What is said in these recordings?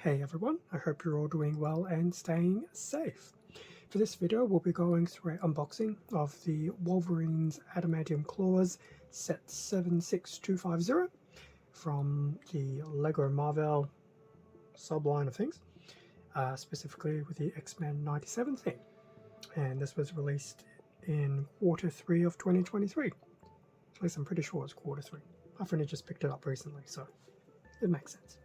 Hey everyone, I hope you're all doing well and staying safe. For this video we'll be going through an unboxing of the Wolverine's Adamantium Claws set 76250 from the Lego Marvel subline of things, specifically with the X-Men 97 theme. And this was released in Q3 of 2023. At least I'm pretty sure it's Q3. I've only just picked it up recently, so it makes sense.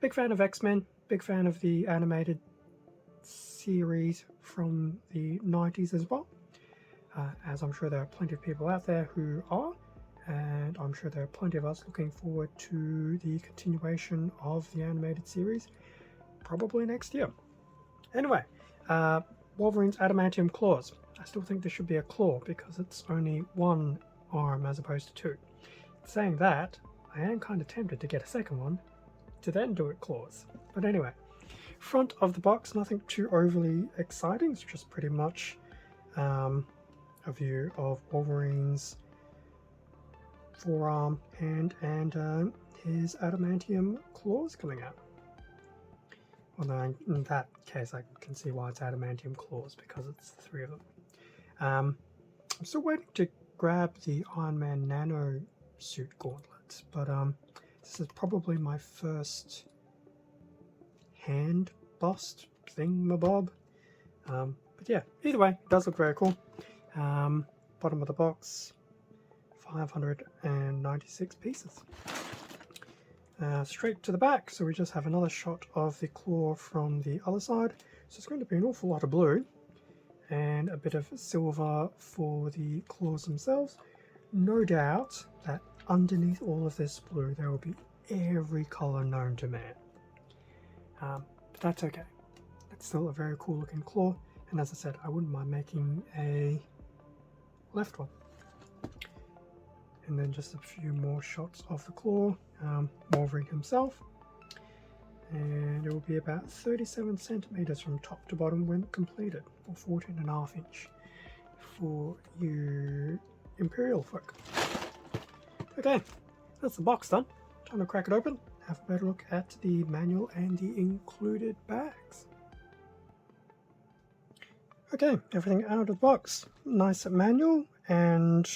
Big fan of X-Men, big fan of the animated series from the 90s as well, as I'm sure there are plenty of people out there who are, and I'm sure there are plenty of us looking forward to the continuation of the animated series, probably next year. Anyway, Wolverine's Adamantium Claws. I still think there should be a claw because it's only one arm as opposed to two. Saying that, I am kind of tempted to get a second one to then do it claws. But anyway, front of the box, nothing too overly exciting. It's just pretty much a view of Wolverine's forearm, hand, and his adamantium claws coming out. Although in that case I can see why it's adamantium claws, because it's the three of them. I'm still waiting to grab the Iron Man Nano suit gauntlets, but this is probably my first hand bust thingamabob. But yeah, either way, it does look very cool. Bottom of the box, 596 pieces. Straight to the back, so we just have another shot of the claw from the other side. So it's going to be an awful lot of blue and a bit of silver for the claws themselves. No doubt that underneath all of this blue there will be every colour known to man. But that's okay. It's still a very cool looking claw, and as I said, I wouldn't mind making a left one. And then just a few more shots of the claw, Wolverine himself, and it will be about 37 centimeters from top to bottom when completed, or 14.5 inch for you Imperial folk. Okay, that's the box done. Time to crack it open, have a better look at the manual and the included bags. Okay, everything out of the box. Nice manual, and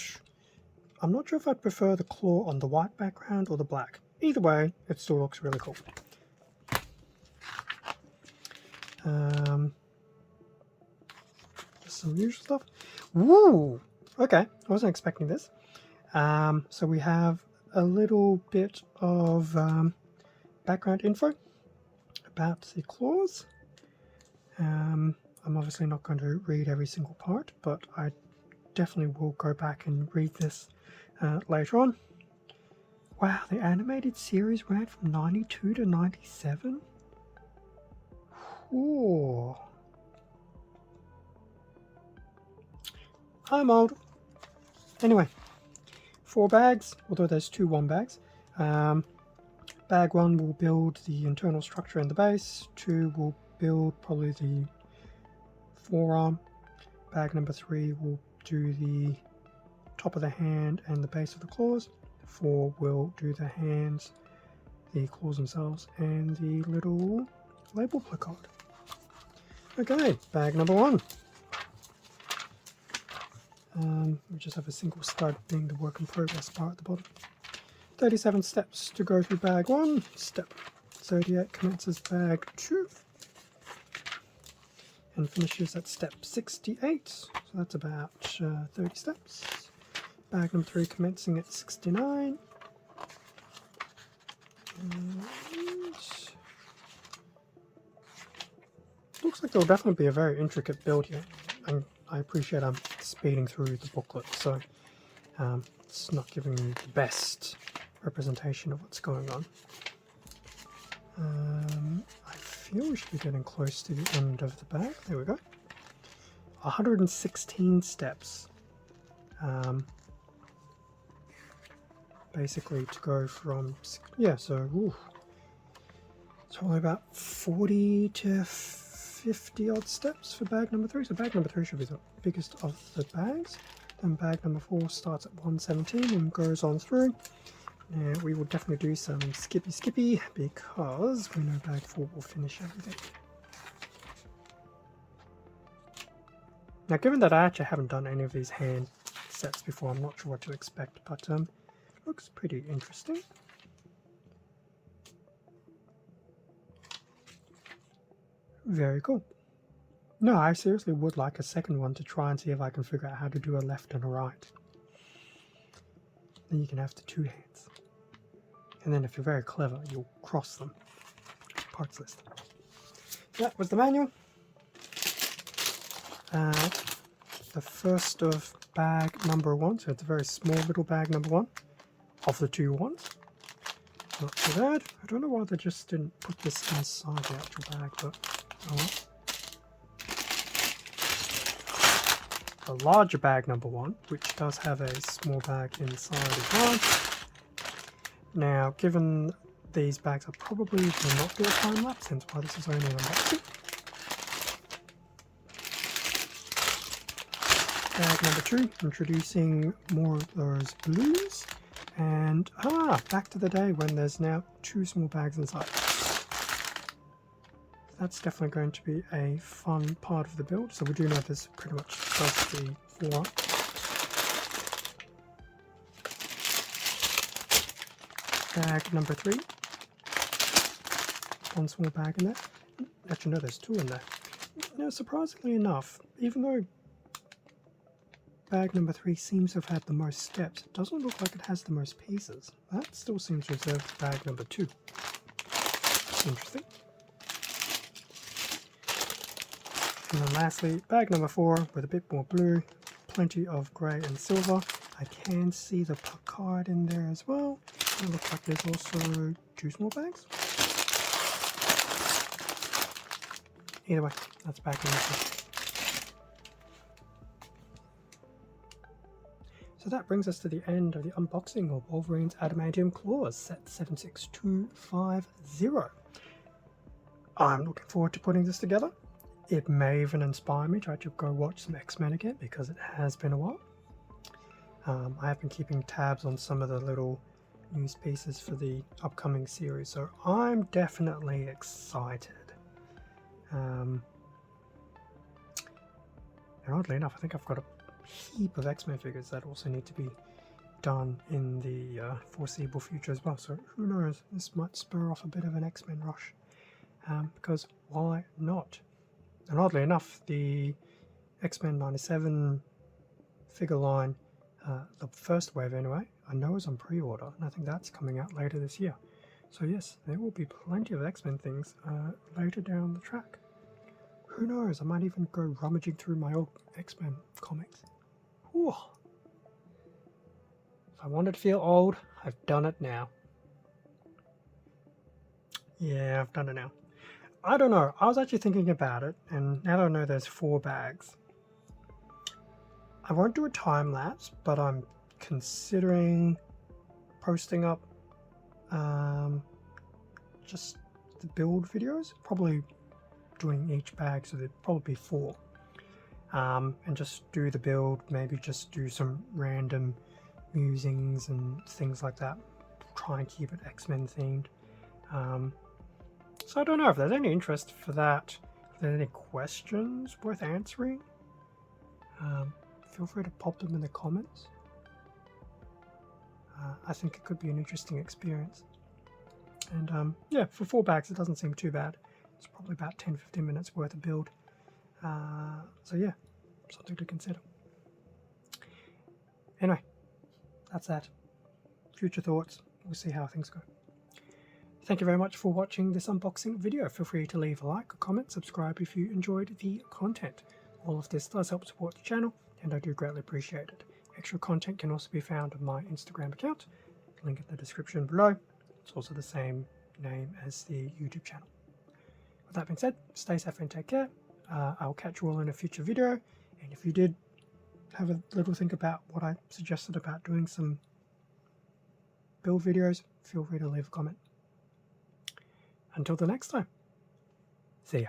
I'm not sure if I'd prefer the claw on the white background or the black. Either way, it still looks really cool. Just some usual stuff. Woo! Okay, I wasn't expecting this. So we have a little bit of background info about the claws. I'm obviously not going to read every single part, but I definitely will go back and read this later on. Wow, the animated series ran from 92 to 97? Ooh. I'm old. Anyway, 4 bags, although there's 2 1 bags. Bag 1 will build the internal structure and the base. 2 will build probably the forearm. Bag number 3 will do the top of the hand and the base of the claws. 4 will do the hands, the claws themselves, and the little label placard. Okay, bag number 1. We just have a single stud being the work in progress bar at the bottom. 37 steps to go through bag 1. Step 38 commences bag 2 and finishes at step 68, so that's about 30 steps. Bag number 3 commencing at 69. And looks like there'll definitely be a very intricate build here, and I appreciate I'm speeding through the booklet, so it's not giving you the best representation of what's going on. I feel we should be getting close to the end of the bag. There we go. 116 steps. Basically to go from, yeah, so it's only about 40 to 50 odd steps for bag number 3. So bag number 3 should be the biggest of the bags. Then bag number 4 starts at 117 and goes on through. Now we will definitely do some skippy because we know bag 4 will finish everything. Now given that I actually haven't done any of these hand sets before, I'm not sure what to expect, but looks pretty interesting. Very cool. No, I seriously would like a second one to try and see if I can figure out how to do a left and a right. Then you can have the 2 hands. And then if you're very clever, you'll cross them. Parts list. That was the manual. The first of bag number 1, so it's a very small little bag number 1 of the 2 ones. Not too bad. I don't know why they just didn't put this inside the actual bag, but oh well. The larger bag number 1, which does have a small bag inside as well. Now, given these bags, I probably will not do a time lapse, hence why this is only an unboxing. Bag number 2, introducing more of those blues, and back to the day when there's now 2 small bags inside. That's definitely going to be a fun part of the build, so we do know this pretty much does the 4. Bag number 3, 1 small bag in there. Actually no, there's 2 in there. Now surprisingly enough, even though bag number 3 seems to have had the most steps, it doesn't look like it has the most pieces. That still seems reserved for bag number 2. Interesting. And then lastly, bag number 4 with a bit more blue, plenty of grey and silver. I can see the Picard in there as well. It looks like there's also 2 small bags. Either way, that's bag number 4. So that brings us to the end of the unboxing of Wolverine's Adamantium Claws, set 76250. I'm looking forward to putting this together. It may even inspire me to actually go watch some X-Men again, because it has been a while. I have been keeping tabs on some of the little news pieces for the upcoming series, so I'm definitely excited. And oddly enough, I think I've got a heap of X-Men figures that also need to be done in the foreseeable future as well, so who knows, this might spur off a bit of an X-Men rush, because why not? And oddly enough, the X-Men 97 figure line, the first wave anyway, I know is on pre-order, and I think that's coming out later this year. So yes, there will be plenty of X-Men things later down the track. Who knows, I might even go rummaging through my old X-Men comics. Whew. If I wanted to feel old, I've done it now. Yeah, I've done it now. I don't know, I was actually thinking about it, and now that I know there's 4 bags, I won't do a time lapse, but I'm considering posting up just the build videos, probably doing each bag, so there'd probably be 4, and just do the build, maybe just do some random musings and things like that, try and keep it X-Men themed. So I don't know if there's any interest for that, if there's any questions worth answering, feel free to pop them in the comments. I think it could be an interesting experience. And yeah, for 4 bags it doesn't seem too bad. It's probably about 10-15 minutes worth of build. So yeah, something to consider. Anyway, that's that. Future thoughts, we'll see how things go. Thank you very much for watching this unboxing video. Feel free to leave a like, a comment, subscribe if you enjoyed the content. All of this does help support the channel, and I do greatly appreciate it. Extra content can also be found on my Instagram account, link in the description below. It's also the same name as the YouTube channel. With that being said, stay safe and take care. I'll catch you all in a future video, and if you did have a little think about what I suggested about doing some build videos, feel free to leave a comment. Until the next time, see ya.